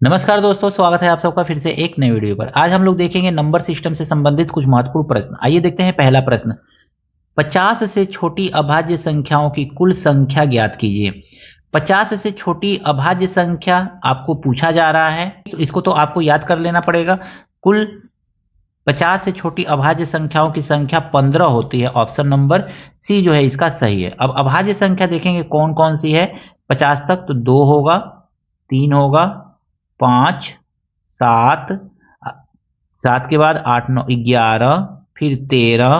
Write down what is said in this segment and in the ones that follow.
नमस्कार दोस्तों, स्वागत है आप सबका फिर से एक नई वीडियो पर। आज हम लोग देखेंगे नंबर सिस्टम से संबंधित कुछ महत्वपूर्ण प्रश्न। आइए देखते हैं पहला प्रश्न। 50 से छोटी अभाज्य संख्याओं की कुल संख्या ज्ञात कीजिए। 50 से छोटी अभाज्य संख्या आपको पूछा जा रहा है, तो इसको तो आपको याद कर लेना पड़ेगा। कुल 50 से छोटी अभाज्य संख्याओं की संख्या 15 होती है। ऑप्शन नंबर सी जो है इसका सही है। अब अभाज्य संख्या देखेंगे कौन कौन सी है 50 तक, तो 2 होगा, 3 होगा, 5, 7, 7 के बाद 8, 9, 11, फिर 13,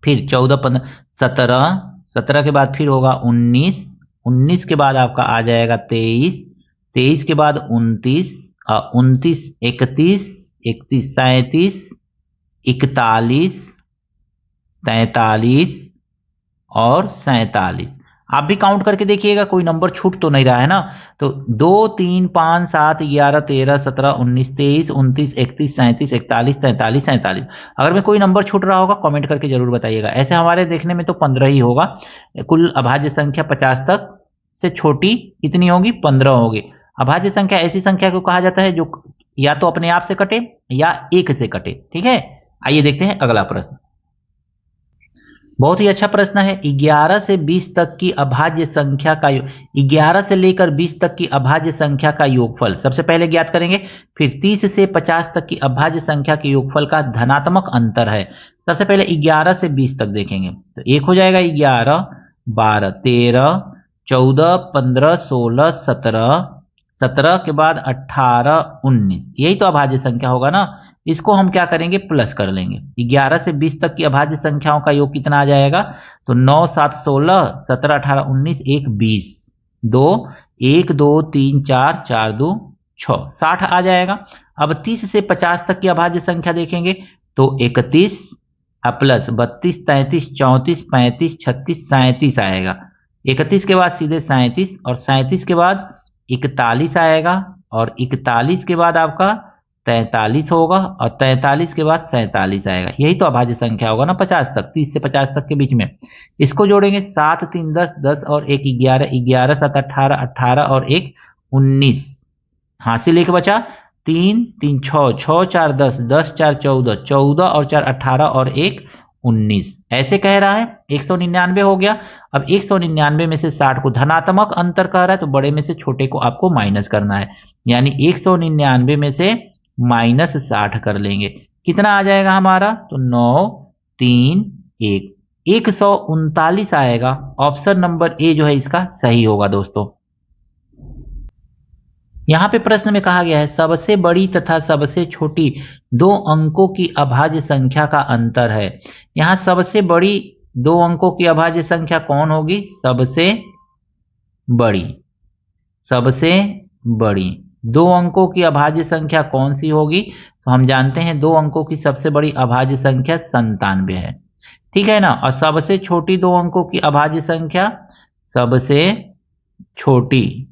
फिर 14, 15, 17, 17 के बाद फिर होगा 19, 19 के बाद आपका आ जाएगा 23, 23 के बाद 29, 29, 31, 31, 37, 41, 43 और 47। आप भी काउंट करके देखिएगा, कोई नंबर छूट तो नहीं रहा है ना। तो 2, 3, 5, 7, 11, 13, 17, 19, 23, 29, 31, 37, 41, 43, 47। अगर में कोई नंबर छूट रहा होगा कमेंट करके जरूर बताइएगा। ऐसे हमारे देखने में तो 15 ही होगा। कुल अभाज्य संख्या 50 तक से छोटी कितनी होगी? 15 होगी। अभाज्य संख्या ऐसी संख्या को कहा जाता है जो या तो अपने आप से कटे या एक से कटे। ठीक है, आइए देखते हैं अगला प्रश्न। बहुत ही अच्छा प्रश्न है। 11 से 20 तक की अभाज्य संख्या का 11 से लेकर 20 तक की अभाज्य संख्या का योगफल सबसे पहले ज्ञात करेंगे। फिर 30 से 50 तक की अभाज्य संख्या के योगफल का धनात्मक अंतर है। सबसे पहले 11 से 20 तक देखेंगे तो एक हो जाएगा 11, 12, 13, 14, 15, 16, 17, 17 के बाद 18, 19, यही तो अभाज्य संख्या होगा ना। इसको हम क्या करेंगे? प्लस कर लेंगे। 11 से 20 तक की अभाज्य संख्याओं का योग कितना आ जाएगा? तो 9, 7, 16, 17, 18, 19, 1, 20, 2, 1, 2, 3, 4, 4, 2, 6, 60 आ जाएगा। अब 30 से 50 तक की अभाज्य संख्या देखेंगे तो 31 प्लस 32, 33, 34, 35, 36, 37 आएगा। 31 के बाद सीधे 37 और 37 के बाद 41 आएगा और 41 के बाद आपका 43 होगा और 43 के बाद 47 आएगा। यही तो अभाज्य संख्या होगा ना 50 तक, 30 से 50 तक के बीच में। इसको जोड़ेंगे 7, 3, 10, 10 और 1, 11, 11, 7, 18, 18 और 1, 19। हासिल एक बचा 3, 3, 6, 6, 4, 10, 10, 4, 14, 14 और 4, 18 और 1, 19। ऐसे कह रहा है 199 हो गया। अब 199 में से 60 को धनात्मक अंतर कह रहा है तो बड़े में से छोटे को आपको माइनस करना है। यानी 199 में से माइनस 60 कर लेंगे। कितना आ जाएगा हमारा? तो 9, 3, 1, 139 आएगा। ऑप्शन नंबर ए जो है इसका सही होगा दोस्तों। यहां पे प्रश्न में कहा गया है सबसे बड़ी तथा सबसे छोटी दो अंकों की अभाज्य संख्या का अंतर है। यहां सबसे बड़ी दो अंकों की अभाज्य संख्या कौन होगी? सबसे बड़ी। सबसे बड़ी दो अंकों की अभाज्य संख्या कौन सी होगी? तो हम जानते हैं दो अंकों की सबसे बड़ी अभाज्य संख्या 97 है। ठीक है ना। और सबसे छोटी दो अंकों की अभाज्य संख्या, सबसे छोटी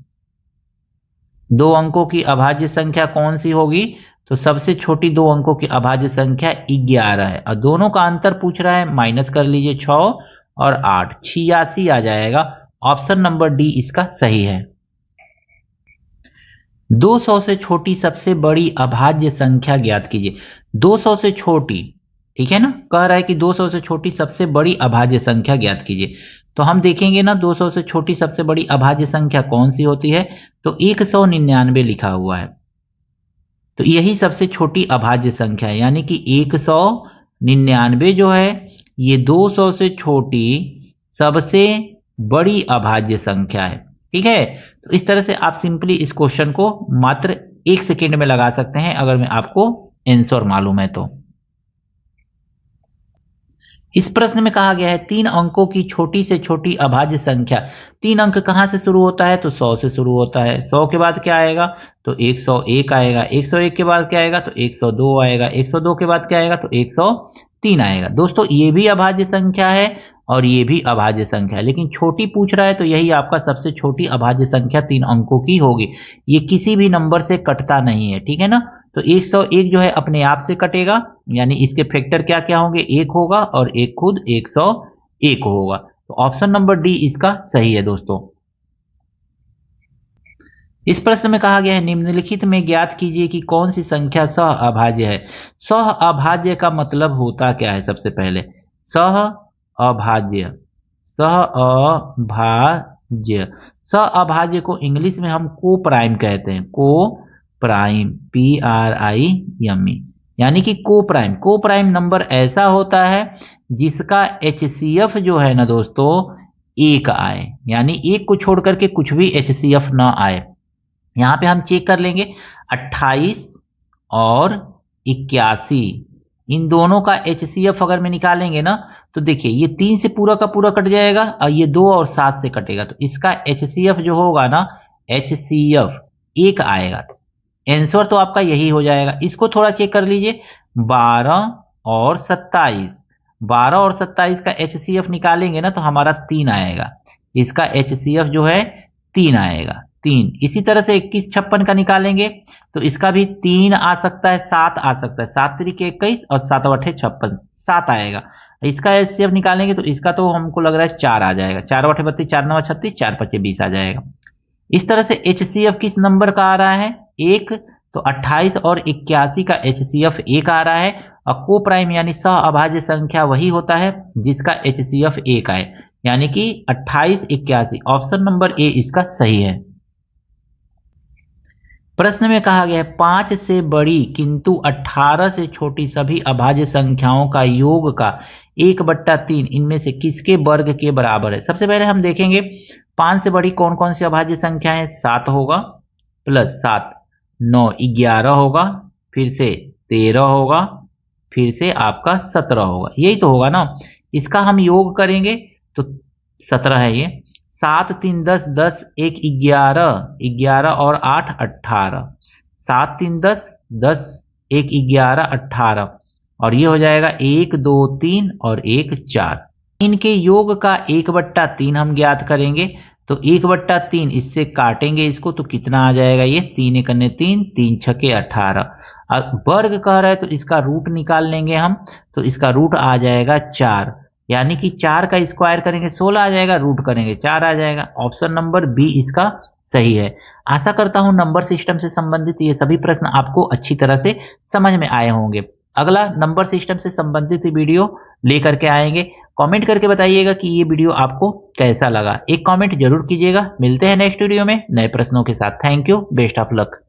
दो अंकों की अभाज्य संख्या कौन सी होगी? तो सबसे छोटी दो अंकों की अभाज्य संख्या 11 है और दोनों का अंतर पूछ रहा है। माइनस कर लीजिए 6 और 8, 86 आ जाएगा। ऑप्शन नंबर डी इसका सही है। 200 से छोटी सबसे बड़ी अभाज्य संख्या ज्ञात कीजिए। 200 से छोटी, ठीक है ना, कह रहा है कि 200 से छोटी सबसे बड़ी अभाज्य संख्या ज्ञात कीजिए। तो हम देखेंगे ना 200 से छोटी सबसे बड़ी अभाज्य संख्या कौन सी होती है? तो 199 लिखा हुआ है। तो यही सबसे छोटी अभाज्य संख्या है। यानी कि 199 जो है ये 200 से छोटी सबसे बड़ी अभाज्य संख्या है। ठीक है, तो इस तरह से आप सिंपली इस क्वेश्चन को मात्र 1 सेकेंड में लगा सकते हैं अगर मैं आपको आंसर मालूम है तो। इस प्रश्न में कहा गया है 3 अंकों की छोटी से छोटी अभाज्य संख्या। 3 अंक कहां से शुरू होता है? तो 100 से शुरू होता है। 100 के बाद क्या आएगा? तो 101 आएगा। 101 के बाद क्या आएगा? तो 102 आएगा। 102 के बाद क्या आएगा? तो 103 आएगा। दोस्तों ये भी अभाज्य संख्या है और ये भी अभाज्य संख्या है, लेकिन छोटी पूछ रहा है तो यही आपका सबसे छोटी अभाज्य संख्या 3 अंकों की होगी। ये किसी भी नंबर से कटता नहीं है। ठीक है ना। तो 101 जो है अपने आप से कटेगा, यानी इसके फैक्टर क्या क्या होंगे? 1 होगा और एक खुद 101 होगा। तो ऑप्शन नंबर डी इसका सही है दोस्तों। इस प्रश्न में कहा गया है निम्नलिखित में ज्ञात कीजिए कि कौन सी संख्या सह अभाज्य है। सह अभाज्य का मतलब होता क्या है? सबसे पहले सह अभाज्य, सह अभाज्य, सह अभाज्य को इंग्लिश में हम को प्राइम कहते हैं, को प्राइम, PRIME, यानी कि को प्राइम। को प्राइम नंबर ऐसा होता है जिसका HCF जो है ना दोस्तों एक आए, यानी एक को छोड़ करके कुछ भी HCF ना आए। यहां पे हम चेक कर लेंगे 28 और 81, इन दोनों का HCF अगर में निकालेंगे ना तो देखिए ये 3 से पूरा का पूरा कट जाएगा और ये 2 और 7 से कटेगा, तो इसका HCF जो होगा ना HCF एक आएगा। तो आंसर तो आपका यही हो जाएगा। इसको थोड़ा चेक कर लीजिए 12 और 27, 12 और 27 का HCF निकालेंगे ना तो हमारा 3 आएगा, इसका HCF जो है 3 आएगा, 3। इसी तरह से 21 56 का निकालेंगे तो इसका भी 3 आ सकता है, 7 आ सकता है, 7 तरीके 21 और 7 अठे 56, 7 आएगा। इसका HCF निकालेंगे तो इसका तो हमको लग रहा है 4 आ जाएगा, 4 अठे 32, 4 9 36, 4 5 20 आ जाएगा। इस तरह से HCF किस नंबर का आ रहा है? एक, तो 28 और 81 का HCF एक आ रहा है, और को प्राइम यानी सह अभाज्य संख्या वही होता है जिसका HCF एक आए, यानी कि 28 81, ऑप्शन नंबर ए इसका सही है। प्रश्न में कहा गया है 5 से बड़ी किंतु 18 से छोटी सभी अभाज्य संख्याओं का योग का 1/3 इनमें से किसके वर्ग के बराबर है? सबसे पहले हम देखेंगे 5 से बड़ी कौन कौन सी अभाज्य संख्या है। 7 होगा, प्लस 7 9 11 होगा, फिर से 13 होगा, फिर से आपका 17 होगा, यही तो होगा ना। इसका हम योग करेंगे तो 17 है ये, 7 3 10 10 1 11, 11 और 8 18, 7 3 10 10 1 11 18, और ये हो जाएगा 1 2 3 और 1 4। इनके योग का 1/3 हम ज्ञात करेंगे, तो 1/3 इससे काटेंगे इसको तो कितना आ जाएगा? ये 3 1 3, 3 6 18। वर्ग कह रहा है तो इसका रूट निकाल लेंगे हम, तो इसका रूट आ जाएगा 4, यानी कि 4 का स्क्वायर करेंगे 16 आ जाएगा, रूट करेंगे 4 आ जाएगा। ऑप्शन नंबर बी इसका सही है। आशा करता हूं नंबर सिस्टम से संबंधित ये सभी प्रश्न आपको अच्छी तरह से समझ में आए होंगे। अगला नंबर सिस्टम से संबंधित वीडियो लेकर के आएंगे। कमेंट करके बताइएगा कि ये वीडियो आपको कैसा लगा, एक कमेंट जरूर कीजिएगा। मिलते हैं नेक्स्ट वीडियो में नए प्रश्नों के साथ। Thank you, best of luck.